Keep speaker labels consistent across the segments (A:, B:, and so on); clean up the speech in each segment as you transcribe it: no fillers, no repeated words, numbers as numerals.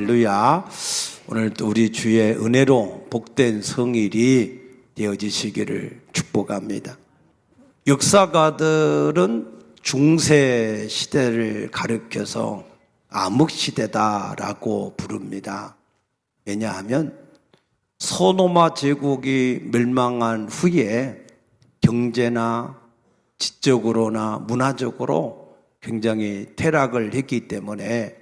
A: 할렐루야. 오늘 또 우리 주의 은혜로 복된 성일이 되어지시기를 축복합니다. 역사가들은 중세 시대를 가리켜서 암흑시대다라고 부릅니다. 왜냐하면 소노마 제국이 멸망한 후에 경제나 지적으로나 문화적으로 굉장히 퇴락을 했기 때문에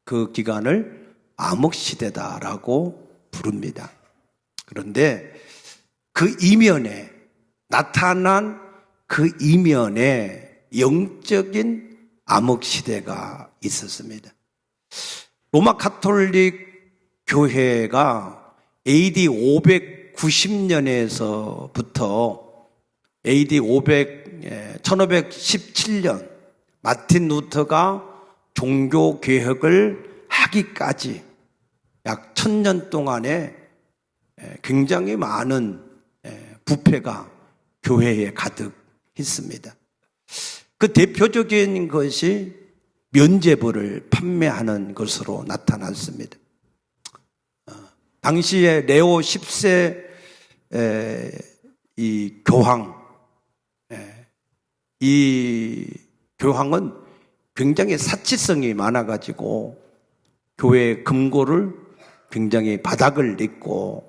A: 그 기간을 암흑시대다라고 부릅니다. 그런데 그 이면에 나타난 그 이면에 영적인 암흑시대가 있었습니다. 로마 가톨릭 교회가 AD 590년에서부터 AD 1517년 마틴 루터가 종교 개혁을 하기까지 약 1000년 동안에 굉장히 많은 부패가 교회에 가득했습니다. 그 대표적인 것이 면죄부를 판매하는 것으로 나타났습니다. 당시에 레오 10세 이 교황은 굉장히 사치성이 많아가지고 교회 금고를 굉장히 바닥을 냈고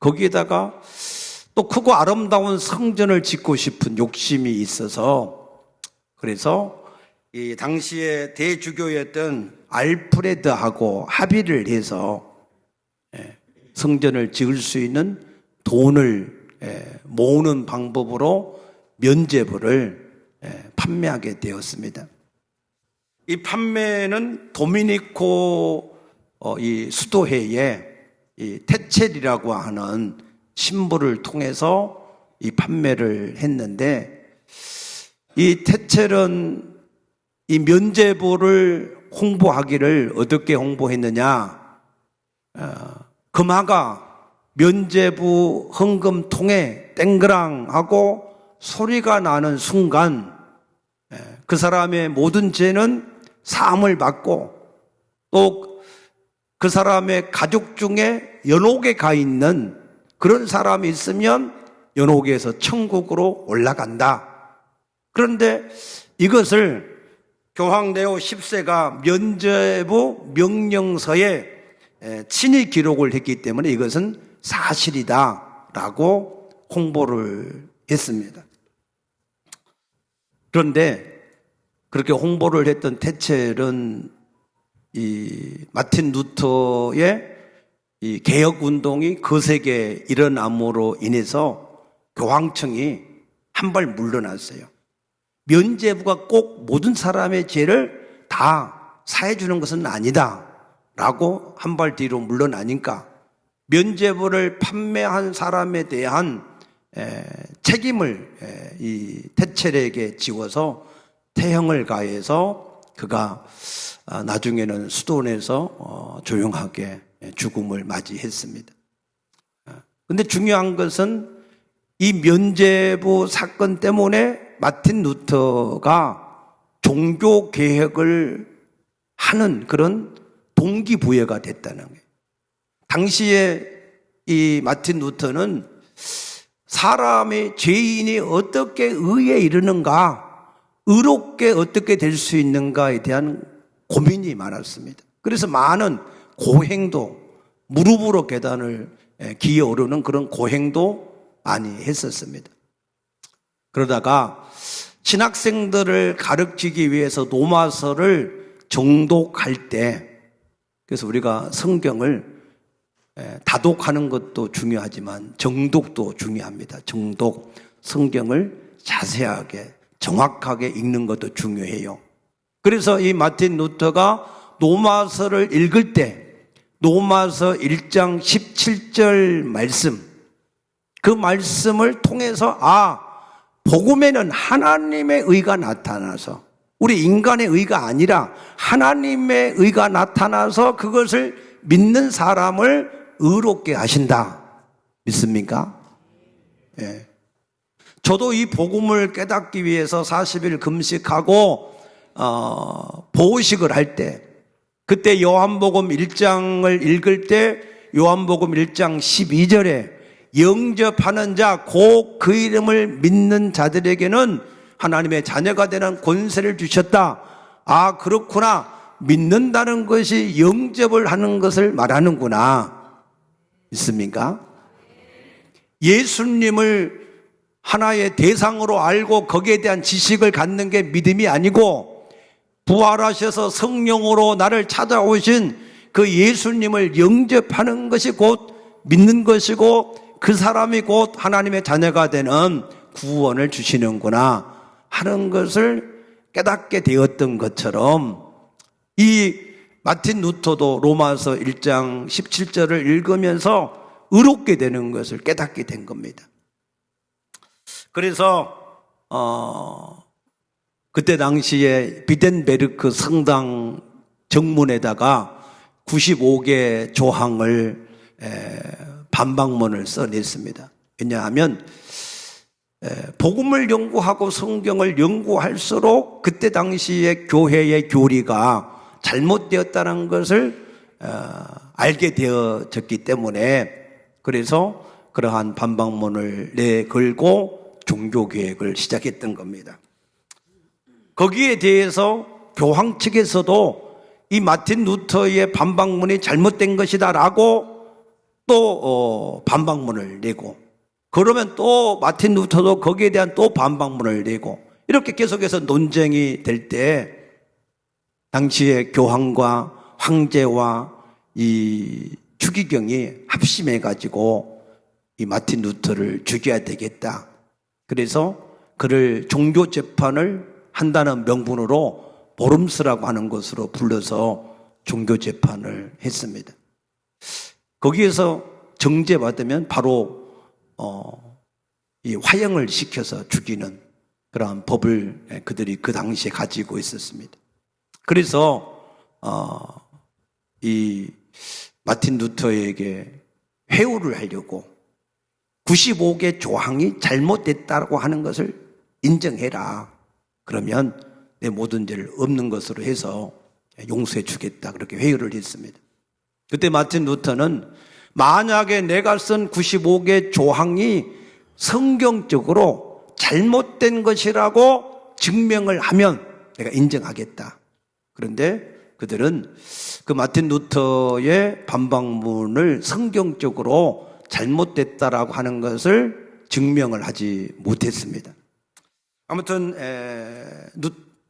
A: 거기에다가 또 크고 아름다운 성전을 짓고 싶은 욕심이 있어서 그래서 이 당시에 대주교였던 알프레드하고 합의를 해서 성전을 지을 수 있는 돈을 모으는 방법으로 면죄부를 판매하게 되었습니다. 이 판매는 도미니코 이 수도회의 이 테첼이라고 하는 신부를 통해서 이 판매를 했는데 이 테첼은 이 면죄부를 홍보하기를 어떻게 홍보했느냐? 금화가 면죄부 헌금통에 땡그랑 하고 소리가 나는 순간 그 사람의 모든 죄는 사함을 받고 또 그 사람의 가족 중에 연옥에 가 있는 그런 사람이 있으면 연옥에서 천국으로 올라간다. 그런데 이것을 교황 레오 10세가 면죄부 명령서에 친히 기록을 했기 때문에 이것은 사실이다라고 홍보를 했습니다. 그런데 그렇게 홍보를 했던 테첼은 이 마틴 루터의 이 개혁 운동이 거세게 일어남으로 인해서 교황청이 한 발 물러났어요. 면죄부가 꼭 모든 사람의 죄를 다 사해주는 것은 아니다라고 한 발 뒤로 물러나니까 면죄부를 판매한 사람에 대한 책임을 이 테첼에게 지워서 태형을 가해서 그가 나중에는 수도원에서 조용하게 죽음을 맞이했습니다. 그런데 중요한 것은 이 면죄부 사건 때문에 마틴 루터가 종교 개혁을 하는 그런 동기부여가 됐다는 거예요. 당시에 이 마틴 루터는 사람의 죄인이 어떻게 의에 이르는가, 의롭게 어떻게 될 수 있는가에 대한 고민이 많았습니다. 그래서 많은 고행도, 무릎으로 계단을 기어 오르는 그런 고행도 많이 했었습니다. 그러다가 신학생들을 가르치기 위해서 로마서를 정독할 때, 그래서 우리가 성경을 다독하는 것도 중요하지만 정독도 중요합니다. 정독, 성경을 자세하게 정확하게 읽는 것도 중요해요. 그래서 이 마틴 루터가 로마서를 읽을 때 로마서 1장 17절 말씀, 그 말씀을 통해서 복음에는 하나님의 의가 나타나서 우리 인간의 의가 아니라 하나님의 의가 나타나서 그것을 믿는 사람을 의롭게 하신다. 믿습니까? 예. 저도 이 복음을 깨닫기 위해서 40일 금식하고 보호식을 할 때 그때 요한복음 1장을 읽을 때 요한복음 1장 12절에 영접하는 자, 곧 그 이름을 믿는 자들에게는 하나님의 자녀가 되는 권세를 주셨다. 아, 그렇구나. 믿는다는 것이 영접을 하는 것을 말하는구나. 있습니까? 예수님을 하나의 대상으로 알고 거기에 대한 지식을 갖는 게 믿음이 아니고, 부활하셔서 성령으로 나를 찾아오신 그 예수님을 영접하는 것이 곧 믿는 것이고, 그 사람이 곧 하나님의 자녀가 되는 구원을 주시는구나 하는 것을 깨닫게 되었던 것처럼, 이 마틴 루터도 로마서 1장 17절을 읽으면서 의롭게 되는 것을 깨닫게 된 겁니다. 그래서 그때 당시에 비덴베르크 성당 정문에다가 95개 조항을 반박문을 써냈습니다. 왜냐하면 복음을 연구하고 성경을 연구할수록 그때 당시에 교회의 교리가 잘못되었다는 것을 알게 되어졌기 때문에, 그래서 그러한 반박문을 내걸고 종교개혁을 시작했던 겁니다. 거기에 대해서 교황 측에서도 이 마틴 루터의 반박문이 잘못된 것이다 라고 또 반박문을 내고, 그러면 또 마틴 루터도 거기에 대한 또 반박문을 내고, 이렇게 계속해서 논쟁이 될 때 당시에 교황과 황제와 이 추기경이 합심해 가지고 이 마틴 루터를 죽여야 되겠다. 그래서 그를 종교 재판을 한다는 명분으로 보름스라고 하는 것으로 불러서 종교 재판을 했습니다. 거기에서 정죄받으면 바로 이 화형을 시켜서 죽이는 그러한 법을 그들이 그 당시에 가지고 있었습니다. 그래서 이 마틴 루터에게 회유를 하려고 95개 조항이 잘못됐다고 하는 것을 인정해라. 그러면 내 모든 죄를 없는 것으로 해서 용서해 주겠다. 그렇게 회유를 했습니다. 그때 마틴 루터는 만약에 내가 쓴 95개 조항이 성경적으로 잘못된 것이라고 증명을 하면 내가 인정하겠다. 그런데 그들은 그 마틴 루터의 반박문을 성경적으로 잘못됐다라고 하는 것을 증명을 하지 못했습니다. 아무튼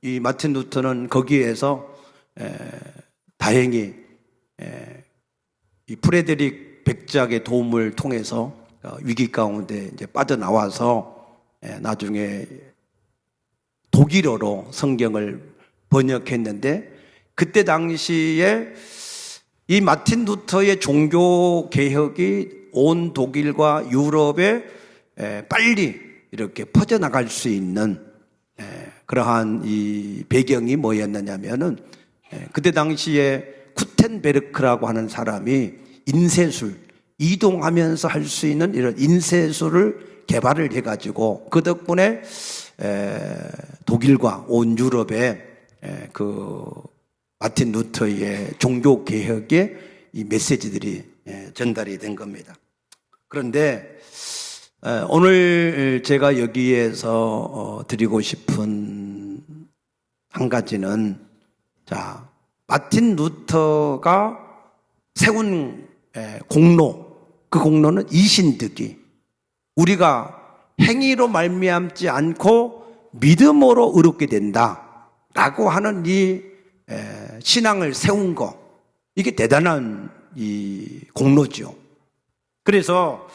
A: 이 마틴 루터는 거기에서 다행히 이 프레데릭 백작의 도움을 통해서 위기 가운데 이제 빠져나와서 나중에 독일어로 성경을 번역했는데, 그때 당시에 이 마틴 루터의 종교 개혁이 온 독일과 유럽에 빨리 이렇게 퍼져나갈 수 있는 그러한 이 배경이 뭐였느냐면은, 그때 당시에 쿠텐베르크라고 하는 사람이 인쇄술, 이동하면서 할 수 있는 이런 인쇄술을 개발을 해가지고 그 덕분에 독일과 온 유럽에 그 마틴 루터의 종교 개혁의 이 메시지들이 전달이 된 겁니다. 그런데 오늘 제가 여기에서 드리고 싶은 한 가지는, 자, 마틴 루터가 세운 공로, 그 공로는 이신득이, 우리가 행위로 말미암지 않고 믿음으로 의롭게 된다라고 하는 이 신앙을 세운 거, 이게 대단한 이 공로죠. 그래서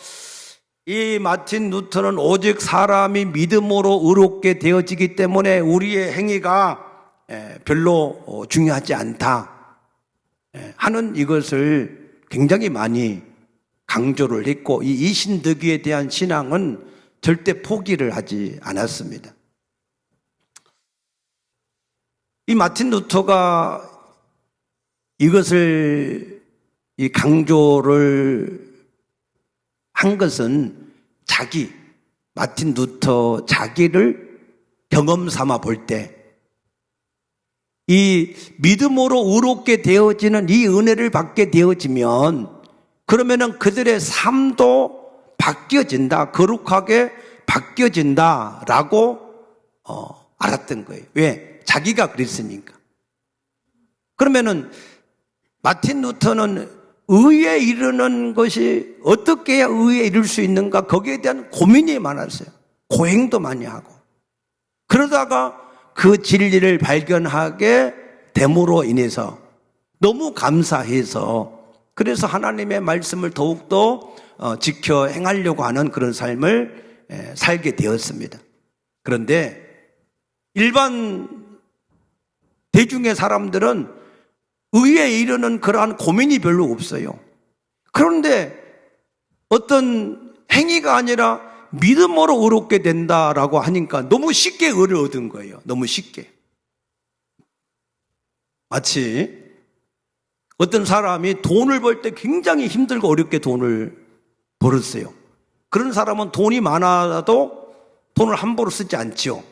A: 이 마틴 루터는 오직 사람이 믿음으로 의롭게 되어지기 때문에 우리의 행위가 별로 중요하지 않다 하는 이것을 굉장히 많이 강조를 했고, 이 이신득위에 대한 신앙은 절대 포기를 하지 않았습니다. 이 마틴 루터가 이것을 이 강조를 한 것은 마틴 루터 자기를 경험 삼아 볼 때, 이 믿음으로 의롭게 되어지는 이 은혜를 받게 되어지면 그러면은 그들의 삶도 바뀌어진다, 거룩하게 바뀌어진다라고 알았던 거예요. 왜? 자기가 그랬으니까. 그러면은 마틴 루터는 의에 이르는 것이 어떻게 해야 의에 이룰 수 있는가, 거기에 대한 고민이 많았어요. 고행도 많이 하고. 그러다가 그 진리를 발견하게 됨으로 인해서 너무 감사해서, 그래서 하나님의 말씀을 더욱더 지켜 행하려고 하는 그런 삶을 살게 되었습니다. 그런데 일반 대중의 사람들은 의에 이르는 그러한 고민이 별로 없어요. 그런데 어떤 행위가 아니라 믿음으로 의롭게 된다라고 하니까 너무 쉽게 의를 얻은 거예요. 너무 쉽게. 마치 어떤 사람이 돈을 벌 때 굉장히 힘들고 어렵게 돈을 벌었어요. 그런 사람은 돈이 많아도 돈을 함부로 쓰지 않죠.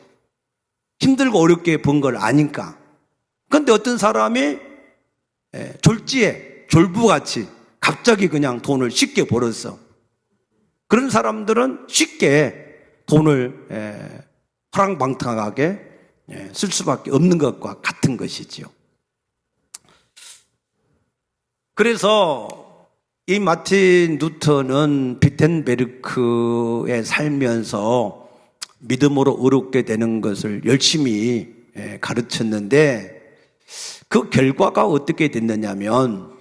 A: 힘들고 어렵게 번 걸 아니까. 그런데 어떤 사람이 졸지에 졸부같이 갑자기 그냥 돈을 쉽게 벌었어. 그런 사람들은 쉽게 돈을 허랑방탕하게 쓸 수밖에 없는 것과 같은 것이지요. 그래서 이 마틴 루터는 비텐베르크에 살면서 믿음으로 의롭게 되는 것을 열심히 가르쳤는데, 그 결과가 어떻게 됐느냐면,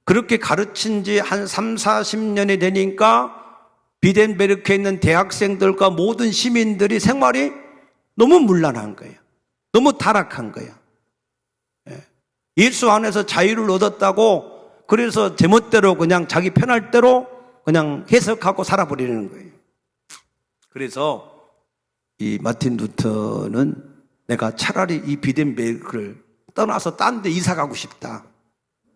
A: 그렇게 가르친 지 한 3, 40년이 되니까 비텐베르크에 있는 대학생들과 모든 시민들이 생활이 너무 문란한 거예요. 너무 타락한 거예요. 예수 안에서 자유를 얻었다고 그래서 제멋대로 그냥 자기 편할 대로 그냥 해석하고 살아버리는 거예요. 그래서 이 마틴 루터는 내가 차라리 이 비텐베르크를 떠나서 딴 데 이사 가고 싶다.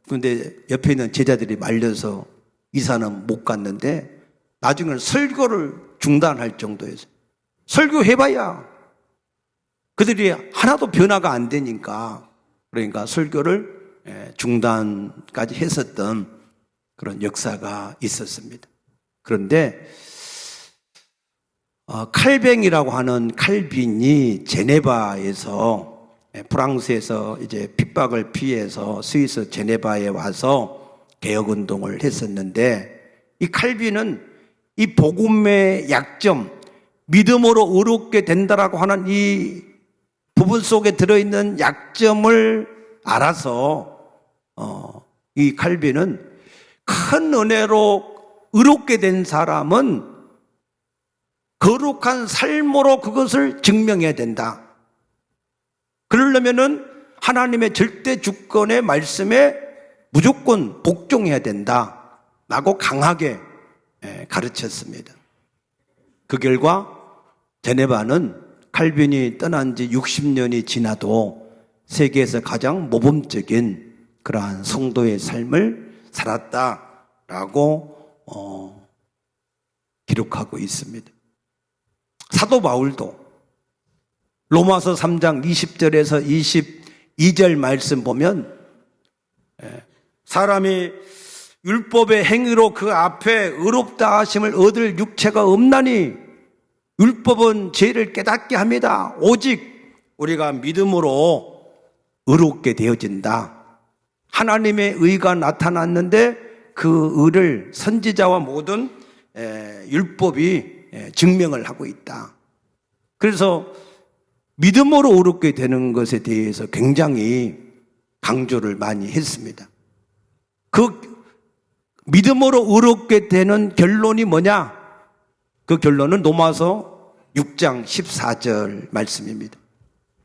A: 그런데 옆에 있는 제자들이 말려서 이사는 못 갔는데, 나중에는 설교를 중단할 정도였어요. 설교해봐야 그들이 하나도 변화가 안 되니까, 그러니까 설교를 중단까지 했었던 그런 역사가 있었습니다. 그런데 칼뱅이라고 하는 칼빈이 제네바에서, 프랑스에서 이제 핍박을 피해서 스위스 제네바에 와서 개혁운동을 했었는데, 이 칼빈은 이 복음의 약점, 믿음으로 의롭게 된다라고 하는 이 부분 속에 들어있는 약점을 알아서 이 칼빈은 큰 은혜로 의롭게 된 사람은 거룩한 삶으로 그것을 증명해야 된다. 그러려면은 하나님의 절대 주권의 말씀에 무조건 복종해야 된다 라고 강하게 가르쳤습니다. 그 결과 제네바는 칼빈이 떠난 지 60년이 지나도 세계에서 가장 모범적인 그러한 성도의 삶을 살았다라고 기록하고 있습니다. 사도 바울도 로마서 3장 20절에서 22절 말씀 보면, 사람이 율법의 행위로 그 앞에 의롭다 하심을 얻을 육체가 없나니 율법은 죄를 깨닫게 합니다. 오직 우리가 믿음으로 의롭게 되어진다. 하나님의 의가 나타났는데 그 의를 선지자와 모든 율법이 증명을 하고 있다. 그래서 믿음으로 의롭게 되는 것에 대해서 굉장히 강조를 많이 했습니다. 그 믿음으로 의롭게 되는 결론이 뭐냐? 그 결론은 로마서 6장 14절 말씀입니다.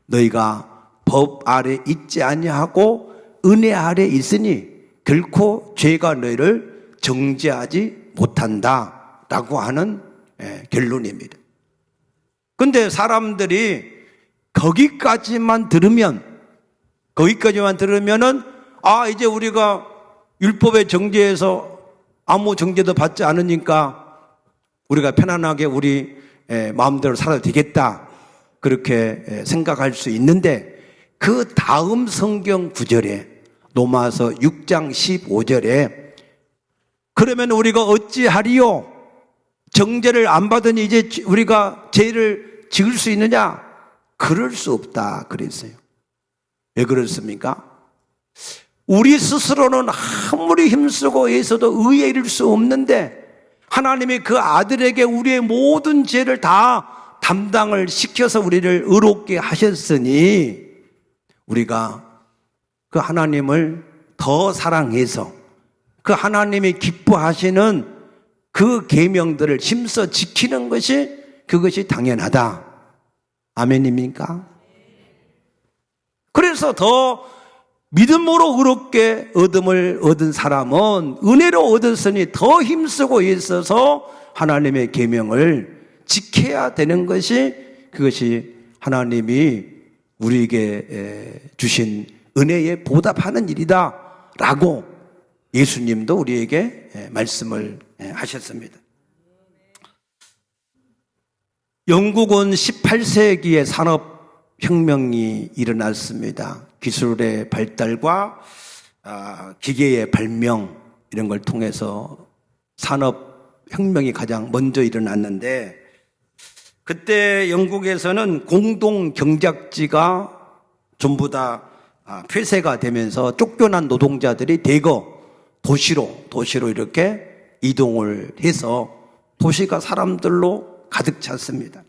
A: 너희가 법 아래 있지 아니하고 은혜 아래 있으니 결코 죄가 너희를 정죄하지 못한다 라고 하는 결론입니다. 근데 사람들이 거기까지만 들으면은 이제 우리가 율법의 정죄에서 아무 정죄도 받지 않으니까 우리가 편안하게 우리 마음대로 살아도 되겠다, 그렇게 생각할 수 있는데, 그 다음 성경 구절에 로마서 6장 15절에 그러면 우리가 어찌하리요? 정죄를 안 받으니 이제 우리가 죄를 지을 수 있느냐? 그럴 수 없다 그랬어요. 왜 그렇습니까? 우리 스스로는 아무리 힘쓰고 애써도 의에 이를 수 없는데 하나님이 그 아들에게 우리의 모든 죄를 다 담당을 시켜서 우리를 의롭게 하셨으니 우리가 그 하나님을 더 사랑해서 그 하나님이 기뻐하시는 그 계명들을 힘써 지키는 것이 그것이 당연하다. 아멘입니까? 그래서 더 믿음으로 의롭게 얻음을 얻은 사람은 은혜로 얻었으니 더 힘쓰고 있어서 하나님의 계명을 지켜야 되는 것이 그것이 하나님이 우리에게 주신 은혜에 보답하는 일이다 라고 예수님도 우리에게 말씀을 하셨습니다. 영국은 18세기에 산업혁명이 일어났습니다. 기술의 발달과 기계의 발명 이런 걸 통해서 산업혁명이 가장 먼저 일어났는데 그때 영국에서는 공동경작지가 전부 다 폐쇄가 되면서 쫓겨난 노동자들이 대거 도시로 이렇게 이동을 해서 도시가 사람들로 가득 찼습니다.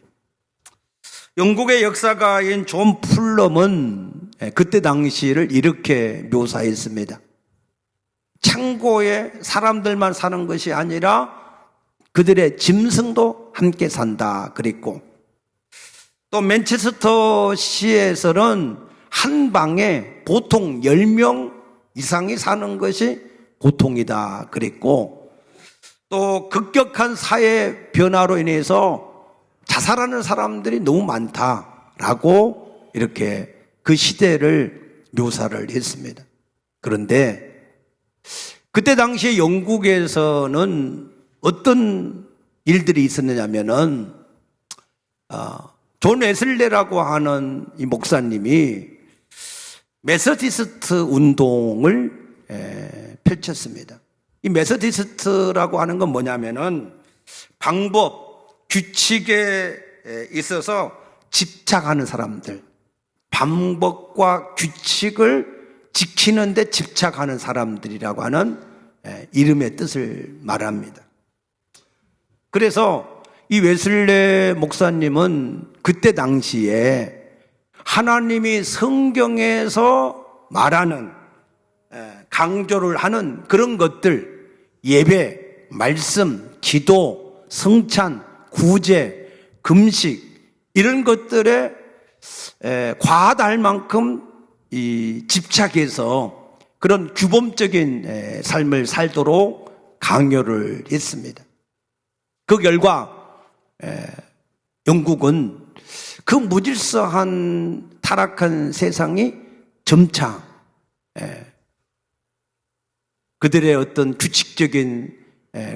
A: 영국의 역사가인 존 풀럼은 그때 당시를 이렇게 묘사했습니다. 창고에 사람들만 사는 것이 아니라 그들의 짐승도 함께 산다 그랬고 또 맨체스터 시에서는 한 방에 보통 10명 이상이 사는 것이 보통이다 그랬고 또 급격한 사회 변화로 인해서 자살하는 사람들이 너무 많다라고 이렇게 그 시대를 묘사를 했습니다. 그런데 그때 당시에 영국에서는 어떤 일들이 있었느냐면은 존 웨슬레라고 하는 이 목사님이 메서디스트 운동을 펼쳤습니다. 이 메서디스트라고 하는 건 뭐냐면은 방법, 규칙에 있어서 집착하는 사람들, 방법과 규칙을 지키는데 집착하는 사람들이라고 하는 이름의 뜻을 말합니다. 그래서 이 웨슬레 목사님은 그때 당시에 하나님이 성경에서 말하는 강조를 하는 그런 것들, 예배, 말씀, 기도, 성찬, 구제, 금식 이런 것들에 과다할 만큼 집착해서 그런 규범적인 삶을 살도록 강요를 했습니다. 그 결과 영국은 그 무질서한 타락한 세상이 점차 그들의 어떤 규칙적인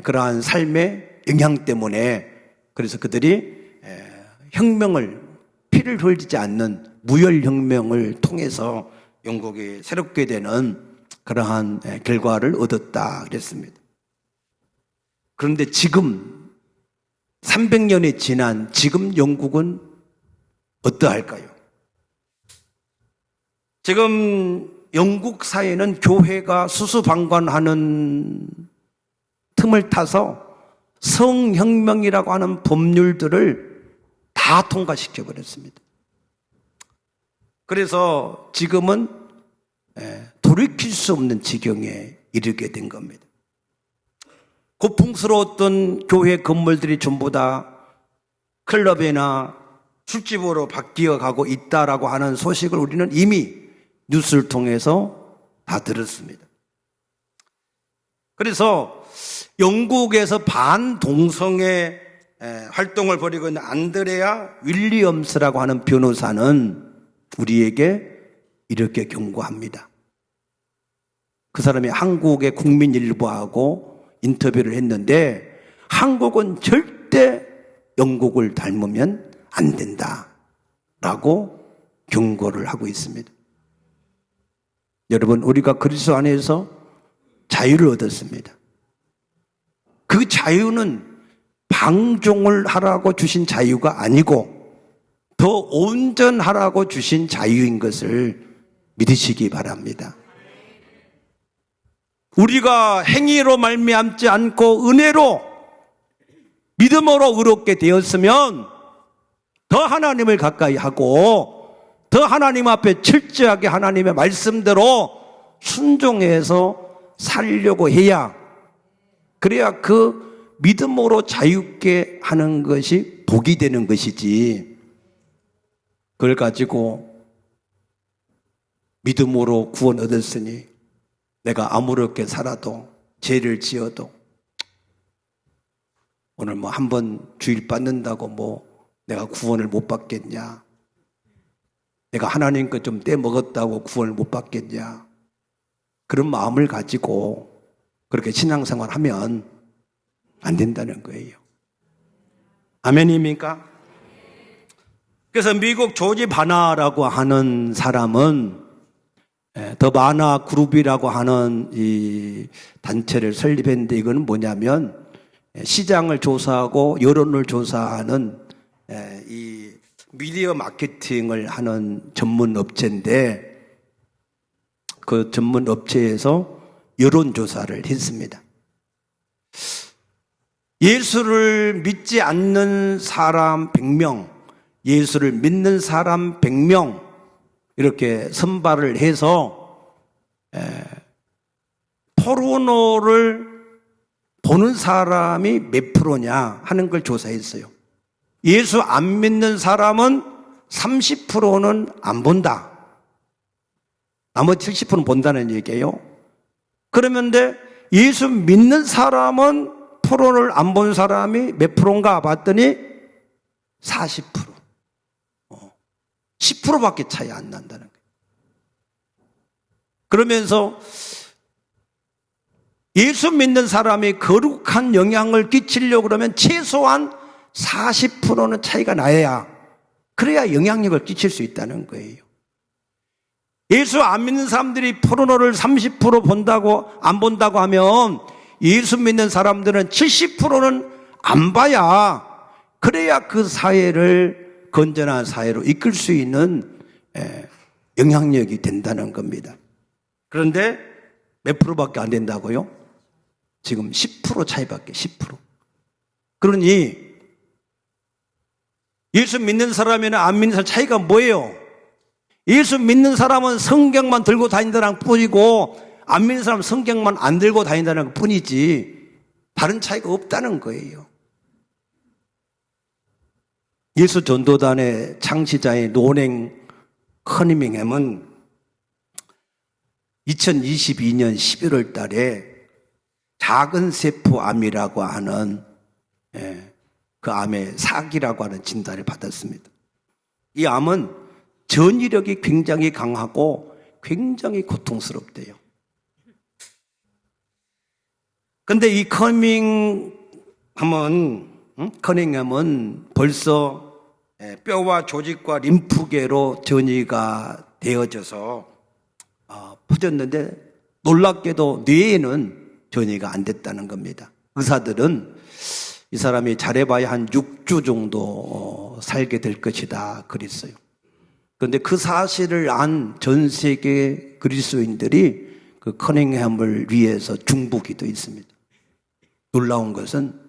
A: 그러한 삶의 영향 때문에 그래서 그들이 혁명을 피를 흘리지 않는 무혈혁명을 통해서 영국이 새롭게 되는 그러한 결과를 얻었다 그랬습니다. 그런데 지금 300년이 지난 지금 영국은 어떠할까요? 지금 영국 사회는 교회가 수수방관하는 틈을 타서 성혁명이라고 하는 법률들을 다 통과시켜 버렸습니다. 그래서 지금은 돌이킬 수 없는 지경에 이르게 된 겁니다. 고풍스러웠던 교회 건물들이 전부 다 클럽이나 술집으로 바뀌어 가고 있다라고 하는 소식을 우리는 이미 뉴스를 통해서 다 들었습니다. 그래서 영국에서 반동성애 활동을 벌이고 있는 안드레아 윌리엄스라고 하는 변호사는 우리에게 이렇게 경고합니다. 그 사람이 한국의 국민일보하고 인터뷰를 했는데 한국은 절대 영국을 닮으면 안 된다라고 경고를 하고 있습니다. 여러분, 우리가 그리스도 안에서 자유를 얻었습니다. 그 자유는 방종을 하라고 주신 자유가 아니고 더 온전하라고 주신 자유인 것을 믿으시기 바랍니다. 우리가 행위로 말미암지 않고 은혜로 믿음으로 의롭게 되었으면 더 하나님을 가까이 하고 더 하나님 앞에 철저하게 하나님의 말씀대로 순종해서 살려고 해야, 그래야 그 믿음으로 자유케 하는 것이 복이 되는 것이지, 그걸 가지고 믿음으로 구원 얻었으니 내가 아무렇게 살아도 죄를 지어도 오늘 뭐 한 번 주일 받는다고 뭐 내가 구원을 못 받겠냐, 내가 하나님 것 좀 떼먹었다고 구원을 못 받겠냐, 그런 마음을 가지고 그렇게 신앙생활 하면 안 된다는 거예요. 아멘입니까? 그래서 미국 조지 바나라고 하는 사람은 더 바나 그룹이라고 하는 이 단체를 설립했는데, 이거는 뭐냐면 시장을 조사하고 여론을 조사하는 이 미디어 마케팅을 하는 전문 업체인데, 그 전문 업체에서 여론조사를 했습니다. 예수를 믿지 않는 사람 100명, 예수를 믿는 사람 100명 이렇게 선발을 해서 포르노를 보는 사람이 몇 프로냐 하는 걸 조사했어요. 예수 안 믿는 사람은 30%는 안 본다. 나머지 70%는 본다는 얘기예요. 그러면데 예수 믿는 사람은 포르노를 안 본 사람이 몇 프로인가 봤더니 40%. 10%밖에 차이 안 난다는 거예요. 그러면서 예수 믿는 사람이 거룩한 영향을 끼치려고 그러면 최소한 40%는 차이가 나야, 그래야 영향력을 끼칠 수 있다는 거예요. 예수 안 믿는 사람들이 포르노를 30% 본다고 안 본다고 하면 예수 믿는 사람들은 70%는 안 봐야, 그래야 그 사회를 건전한 사회로 이끌 수 있는 영향력이 된다는 겁니다. 그런데 몇 프로밖에 안 된다고요? 지금 10% 차이밖에, 10%. 그러니 예수 믿는 사람이나 안 믿는 사람 차이가 뭐예요? 예수 믿는 사람은 성경만 들고 다닌다는 뿐이고 안 믿는 사람은 성경만 안 들고 다닌다는 뿐이지 다른 차이가 없다는 거예요. 예수 전도단의 창시자의 노랭 커니밍햄은 2022년 11월 달에 작은 세포암이라고 하는 그 암의 사기라고 하는 진단을 받았습니다. 이 암은 전이력이 굉장히 강하고 굉장히 고통스럽대요. 근데 이 커닝햄은 벌써 뼈와 조직과 림프계로 전이가 되어져서 퍼졌는데 놀랍게도 뇌에는 전이가 안 됐다는 겁니다. 의사들은 이 사람이 잘해봐야 한 6주 정도 살게 될 것이다 그랬어요. 그런데 그 사실을 안 전 세계 그리스도인들이 그 커닝햄을 위해서 중보기도 있습니다. 놀라운 것은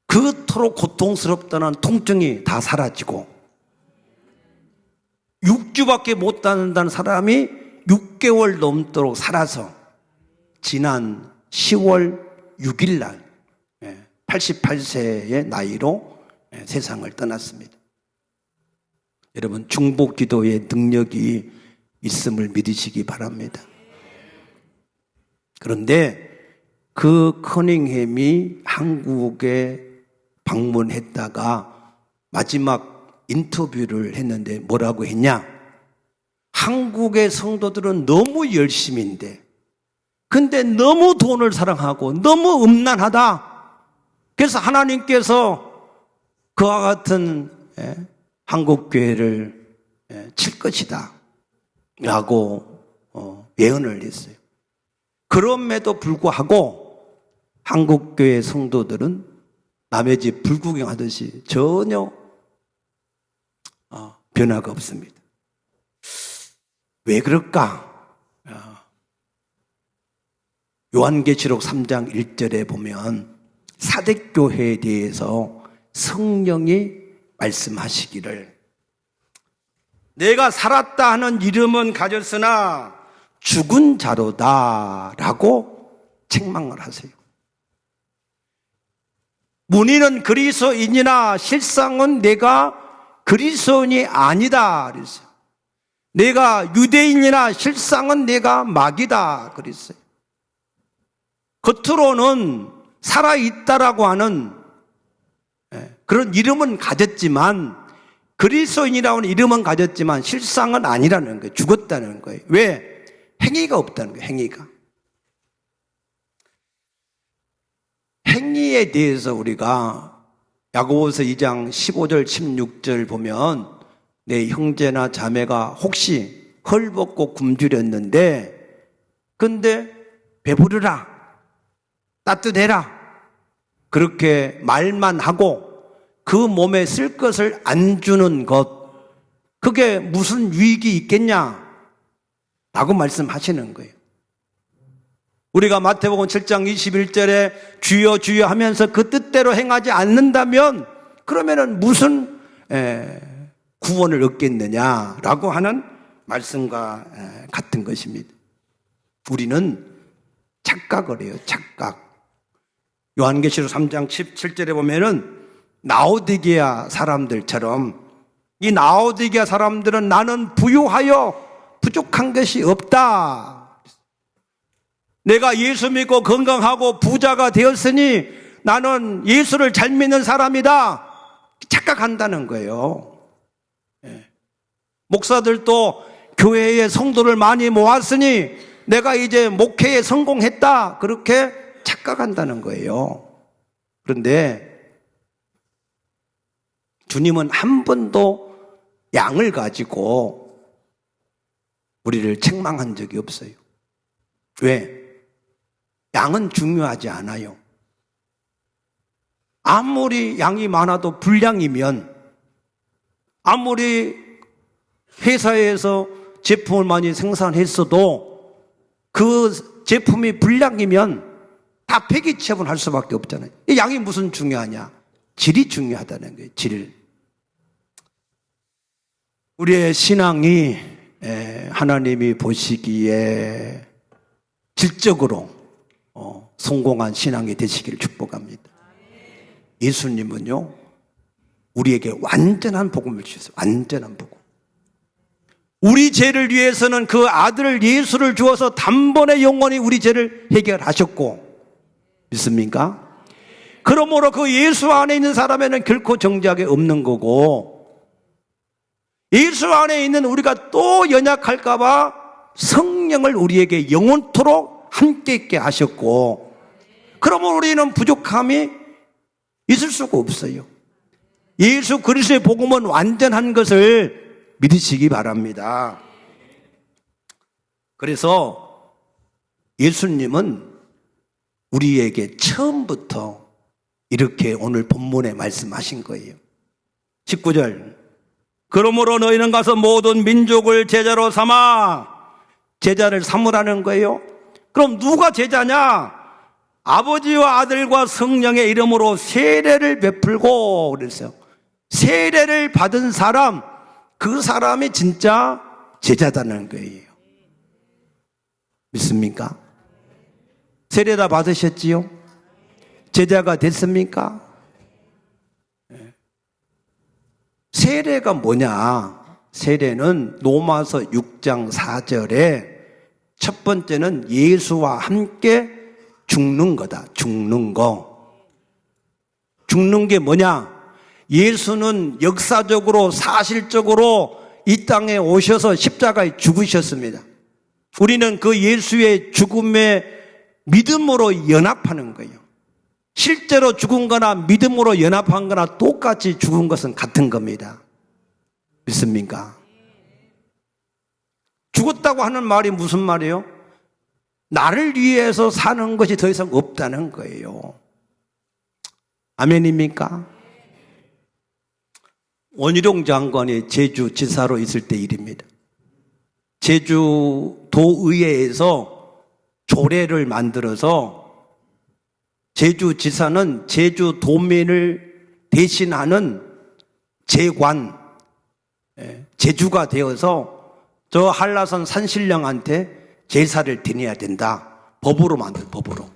A: 그토록 고통스럽다는 통증이 다 사라지고 6주밖에 못 사는다는 사람이 6개월 넘도록 살아서 지난 10월 6일 날 88세의 나이로 세상을 떠났습니다. 여러분, 중보 기도의 능력이 있음을 믿으시기 바랍니다. 그런데 그 커닝햄이 한국에 방문했다가 마지막 인터뷰를 했는데 뭐라고 했냐? 한국의 성도들은 너무 열심인데 근데 너무 돈을 사랑하고 너무 음란하다. 그래서 하나님께서 그와 같은 한국교회를 칠 것이다. 라고 예언을 했어요. 그럼에도 불구하고 한국교회 성도들은 남의 집 불구경하듯이 전혀 변화가 없습니다. 왜 그럴까? 요한계시록 3장 1절에 보면 사대교회에 대해서 성령이 말씀하시기를 내가 살았다 하는 이름은 가졌으나 죽은 자로다 라고 책망을 하세요. 문의는 그리스도인이나 실상은 내가 그리스도인이 아니다 그랬어요. 내가 유대인이나 실상은 내가 마귀다 그랬어요. 겉으로는 살아있다라고 하는 그런 이름은 가졌지만 그리스도인이라고 하는 이름은 가졌지만 실상은 아니라는 거예요. 죽었다는 거예요. 왜? 행위가 없다는 거예요. 행위에 대해서 우리가 야고보서 2장 15절 16절 보면 내 형제나 자매가 혹시 헐벗고 굶주렸는데 근데 배부르라 따뜻해라 그렇게 말만 하고 그 몸에 쓸 것을 안 주는 것 그게 무슨 유익이 있겠냐 라고 말씀하시는 거예요. 우리가 마태복음 7장 21절에 주여 주여 하면서 그 뜻대로 행하지 않는다면 그러면은 무슨 구원을 얻겠느냐라고 하는 말씀과 같은 것입니다. 우리는 착각을 해요. 착각. 요한계시록 3장 17절에 보면은 라오디게아 사람들처럼 이 라오디게아 사람들은 나는 부유하여 부족한 것이 없다. 내가 예수 믿고 건강하고 부자가 되었으니 나는 예수를 잘 믿는 사람이다. 착각한다는 거예요. 목사들도 교회에 성도를 많이 모았으니 내가 이제 목회에 성공했다. 그렇게 착각한다는 거예요. 그런데 주님은 한 번도 양을 가지고 우리를 책망한 적이 없어요. 왜? 양은 중요하지 않아요. 아무리 양이 많아도 불량이면 아무리 회사에서 제품을 많이 생산했어도 그 제품이 불량이면 다 폐기 처분할 수밖에 없잖아요. 이 양이 무슨 중요하냐? 질이 중요하다는 거예요. 질. 우리의 신앙이 하나님이 보시기에 질적으로 성공한 신앙이 되시기를 축복합니다. 예수님은요 우리에게 완전한 복음을 주셨어요. 완전한 복음. 우리 죄를 위해서는 그 아들 예수를 주어서 단번에 영원히 우리 죄를 해결하셨고 믿습니까? 그러므로 그 예수 안에 있는 사람에는 결코 정죄하게 없는 거고 예수 안에 있는 우리가 또 연약할까 봐 성령을 우리에게 영원토록 함께 있게 하셨고 그러므로 우리는 부족함이 있을 수가 없어요. 예수 그리스도의 복음은 완전한 것을 믿으시기 바랍니다. 그래서 예수님은 우리에게 처음부터 이렇게 오늘 본문에 말씀하신 거예요. 19절 그러므로 너희는 가서 모든 민족을 제자로 삼아 제자를 삼으라는 거예요. 그럼 누가 제자냐? 아버지와 아들과 성령의 이름으로 세례를 베풀고 그랬어요. 세례를 받은 사람 그 사람이 진짜 제자다는 거예요. 믿습니까? 세례 다 받으셨지요? 제자가 됐습니까? 세례가 뭐냐? 세례는 로마서 6장 4절에 첫 번째는 예수와 함께 죽는 거다. 죽는 거. 죽는 게 뭐냐? 예수는 역사적으로 사실적으로 이 땅에 오셔서 십자가에 죽으셨습니다. 우리는 그 예수의 죽음에 믿음으로 연합하는 거예요. 실제로 죽은 거나 믿음으로 연합한 거나 똑같이 죽은 것은 같은 겁니다. 믿습니까? 죽었다고 하는 말이 무슨 말이에요? 나를 위해서 사는 것이 더 이상 없다는 거예요. 아멘입니까? 원희룡 장관이 제주지사로 있을 때 일입니다. 제주도의회에서 조례를 만들어서 제주지사는 제주도민을 대신하는 제관, 제주가 되어서 저 한라산 산신령한테 제사를 지내야 된다. 법으로 만든 법으로.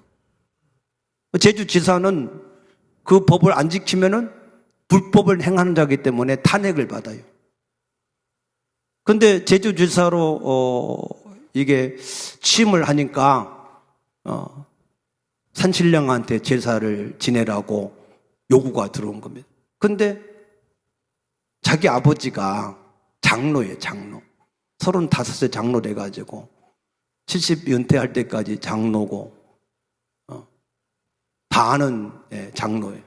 A: 제주지사는 그 법을 안 지키면은 불법을 행하는 자이기 때문에 탄핵을 받아요. 근데 제주지사로 이게 취임을 하니까 산신령한테 제사를 지내라고 요구가 들어온 겁니다. 근데 자기 아버지가 장로예요, 장로. 35세 장로 돼가지고 70 은퇴할 때까지 장로고 다 아는 장로예요.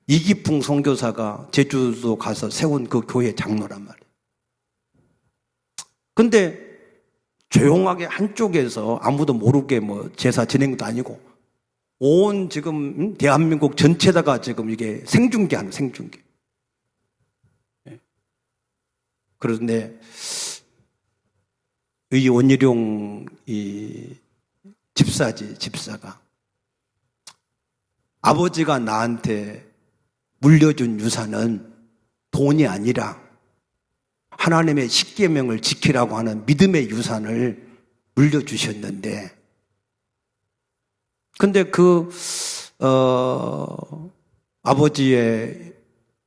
A: 이기풍 선교사가 제주도 가서 세운 그 교회 장로란 말이에요. 근데 조용하게 한쪽에서 아무도 모르게 뭐 제사 지낸 것도 아니고 온 지금 대한민국 전체다가 지금 이게 생중계하는 생중계. 그런데 이 원희룡 이 집사가 아버지가 나한테 물려준 유산은 돈이 아니라 하나님의 십계명을 지키라고 하는 믿음의 유산을 물려주셨는데, 근데 아버지의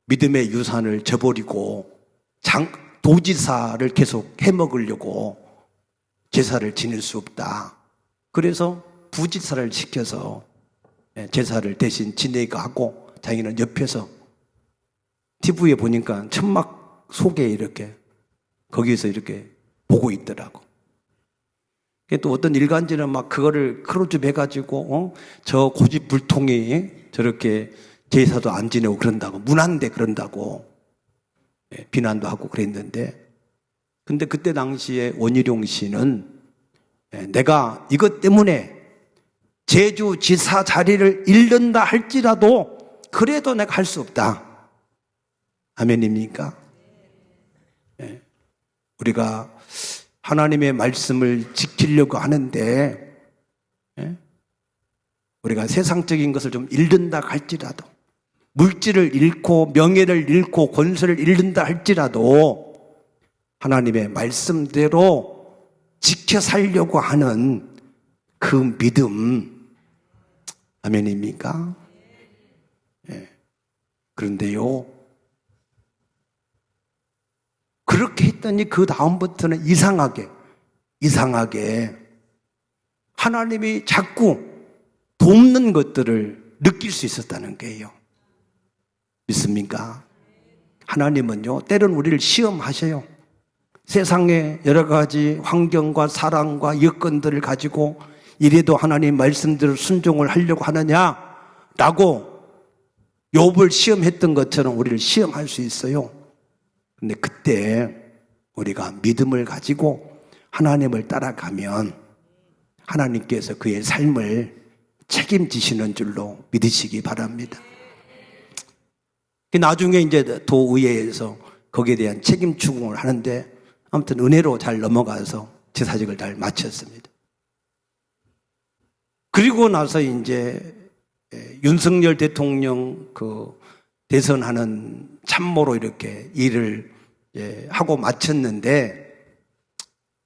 A: 믿음의 유산을 저버리고 도지사를 계속 해먹으려고 제사를 지낼 수 없다. 그래서 부지사를 시켜서 제사를 대신 지내게 하고, 자기는 옆에서 TV에 보니까 천막 속에 이렇게 거기에서 이렇게 보고 있더라고. 또 어떤 일간지는 막 그거를 크로즈업 해가지고 저 고집불통이 저렇게 제사도 안 지내고 그런다고, 문한데 그런다고 비난도 하고 그랬는데, 근데 그때 당시에 원희룡 씨는 내가 이것 때문에 제주지사 자리를 잃는다 할지라도 그래도 내가 할 수 없다. 아멘입니까? 우리가 하나님의 말씀을 지키려고 하는데 우리가 세상적인 것을 좀 잃는다 할지라도, 물질을 잃고 명예를 잃고 권세를 잃는다 할지라도 하나님의 말씀대로 지켜 살려고 하는 그 믿음, 아멘입니까? 그런데요, 그렇게 했더니 그 다음부터는 이상하게 하나님이 자꾸 돕는 것들을 느낄 수 있었다는 거예요. 믿습니까? 하나님은요, 때론 우리를 시험하셔요. 세상의 여러 가지 환경과 사랑과 여건들을 가지고 이래도 하나님 말씀대로 순종을 하려고 하느냐라고 욥을 시험했던 것처럼 우리를 시험할 수 있어요. 근데 그때 우리가 믿음을 가지고 하나님을 따라가면 하나님께서 그의 삶을 책임지시는 줄로 믿으시기 바랍니다. 나중에 이제 도의회에서 거기에 대한 책임 추궁을 하는데 아무튼 은혜로 잘 넘어가서 제사직을 잘 마쳤습니다. 그리고 나서 이제 윤석열 대통령 그 대선하는 참모로 이렇게 일을 하고 마쳤는데,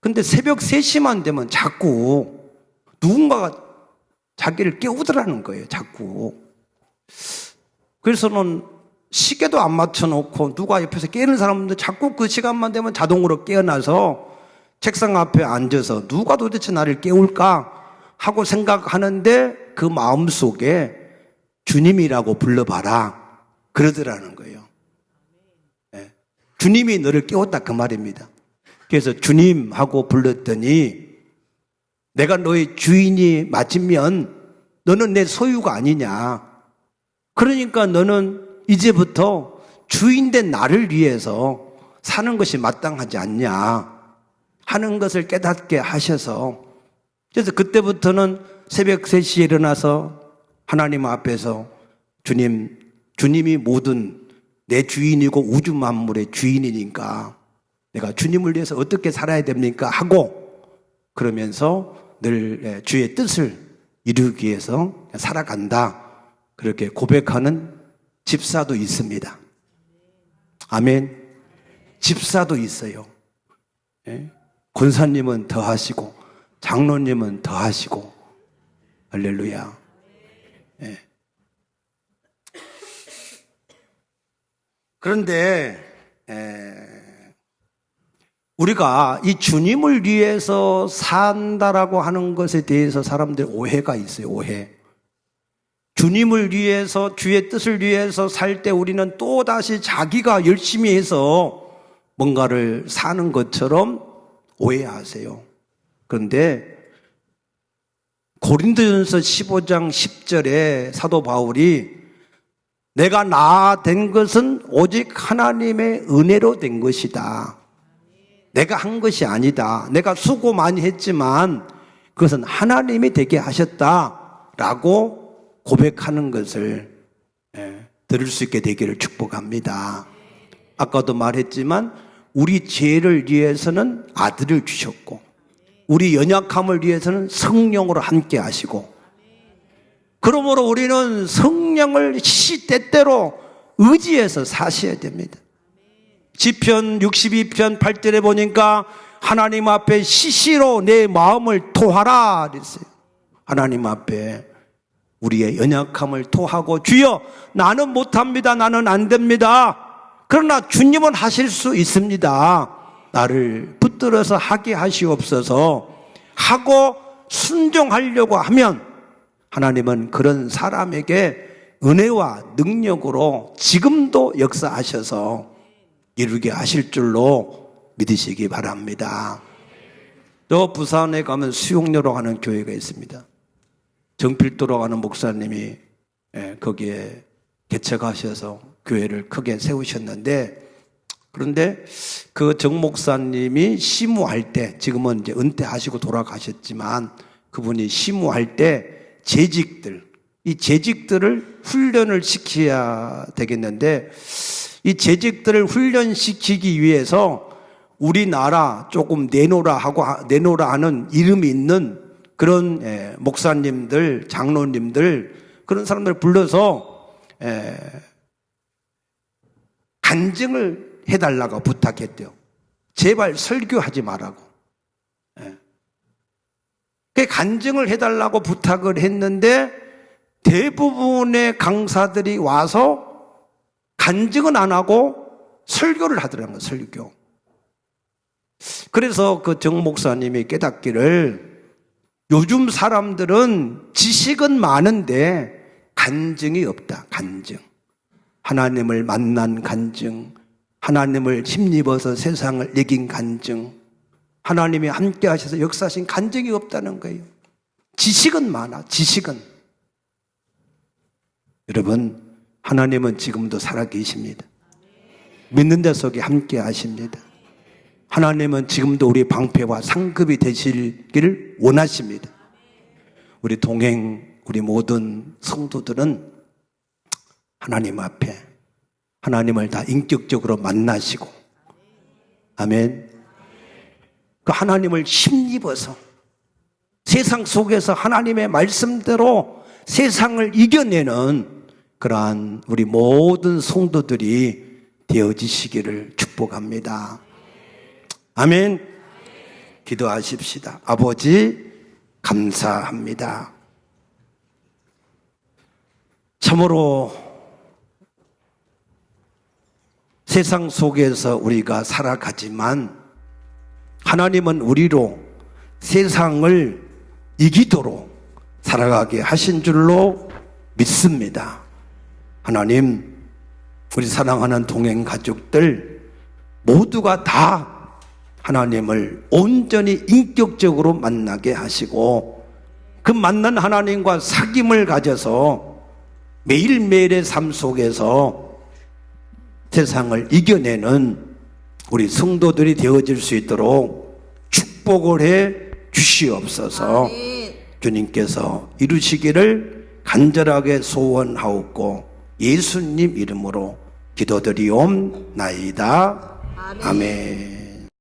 A: 근데 새벽 3시만 되면 자꾸 누군가가 자기를 깨우더라는 거예요, 자꾸. 그래서는 시계도 안 맞춰놓고 누가 옆에서 깨는 사람들 자꾸 그 시간만 되면 자동으로 깨어나서 책상 앞에 앉아서 누가 도대체 나를 깨울까 하고 생각하는데 그 마음속에 주님이라고 불러봐라 그러더라는 거예요. 주님이 너를 깨웠다 그 말입니다. 그래서 주님 하고 불렀더니 내가 너의 주인이 맞으면 너는 내 소유가 아니냐. 그러니까 너는 이제부터 주인된 나를 위해서 사는 것이 마땅하지 않냐. 하는 것을 깨닫게 하셔서, 그래서 그때부터는 새벽 3시에 일어나서 하나님 앞에서 주님이 모든 내 주인이고 우주 만물의 주인이니까 내가 주님을 위해서 어떻게 살아야 됩니까? 하고, 그러면서 늘 주의 뜻을 이루기 위해서 살아간다, 그렇게 고백하는 집사도 있습니다. 아멘. 집사도 있어요. 권사님은 더 하시고 장로님은 더 하시고, 할렐루야. 그런데 우리가 이 주님을 위해서 산다라고 하는 것에 대해서 사람들 오해가 있어요. 오해. 주님을 위해서, 주의 뜻을 위해서 살 때 우리는 또다시 자기가 열심히 해서 뭔가를 사는 것처럼 오해하세요. 그런데 고린도전서 15장 10절에 사도 바울이 내가 나 된 것은 오직 하나님의 은혜로 된 것이다. 내가 한 것이 아니다. 내가 수고 많이 했지만 그것은 하나님이 되게 하셨다라고 고백하는 것을 들을 수 있게 되기를 축복합니다. 아까도 말했지만 우리 죄를 위해서는 아들을 주셨고, 우리 연약함을 위해서는 성령으로 함께 하시고, 그러므로 우리는 성령을 시시때때로 의지해서 사셔야 됩니다. 시편 62편 8절에 보니까 하나님 앞에 시시로 내 마음을 토하라 그랬어요. 하나님 앞에 우리의 연약함을 토하고, 주여 나는 못합니다, 나는 안 됩니다. 그러나 주님은 하실 수 있습니다. 나를 붙들어서 하게 하시옵소서 하고 순종하려고 하면 하나님은 그런 사람에게 은혜와 능력으로 지금도 역사하셔서 이루게 하실 줄로 믿으시기 바랍니다. 저 부산에 가면 수용료로 하는 교회가 있습니다. 정필도로 가는 목사님이 거기에 개척하셔서 교회를 크게 세우셨는데, 그런데 그 정 목사님이 시무할 때, 지금은 이제 은퇴하시고 돌아가셨지만 그분이 시무할 때 이 재직들을 훈련을 시켜야 되겠는데, 이 재직들을 훈련시키기 위해서 우리나라 조금 내노라 하는 이름이 있는 그런 목사님들, 장로님들, 그런 사람들 불러서 간증을 해달라고 부탁했대요. 제발 설교하지 말라고. 간증을 해달라고 부탁을 했는데 대부분의 강사들이 와서 간증은 안 하고 설교를 하더라고요. 설교. 그래서 그 정 목사님이 깨닫기를, 요즘 사람들은 지식은 많은데 간증이 없다. 간증. 하나님을 만난 간증, 하나님을 힘입어서 세상을 이긴 간증, 하나님이 함께 하셔서 역사하신 간증이 없다는 거예요. 지식은 많아. 지식은. 여러분, 하나님은 지금도 살아계십니다. 믿는 자 속에 함께 하십니다. 하나님은 지금도 우리 방패와 상급이 되시기를 원하십니다. 우리 동행, 우리 모든 성도들은 하나님 앞에 하나님을 다 인격적으로 만나시고, 아멘. 그 하나님을 힘입어서 세상 속에서 하나님의 말씀대로 세상을 이겨내는 그러한 우리 모든 성도들이 되어지시기를 축복합니다. 아멘. 기도하십시다. 아버지, 감사합니다. 참으로 세상 속에서 우리가 살아가지만 하나님은 우리로 세상을 이기도록 살아가게 하신 줄로 믿습니다. 하나님, 우리 사랑하는 동행 가족들 모두가 다 하나님을 온전히 인격적으로 만나게 하시고, 그 만난 하나님과 사귐을 가져서 매일매일의 삶 속에서 세상을 이겨내는 우리 성도들이 되어질 수 있도록 축복을 해 주시옵소서.
B: 아멘.
A: 주님께서 이루시기를 간절하게 소원하옵고 예수님 이름으로 기도드리옵나이다.
B: 아멘.
A: 아멘.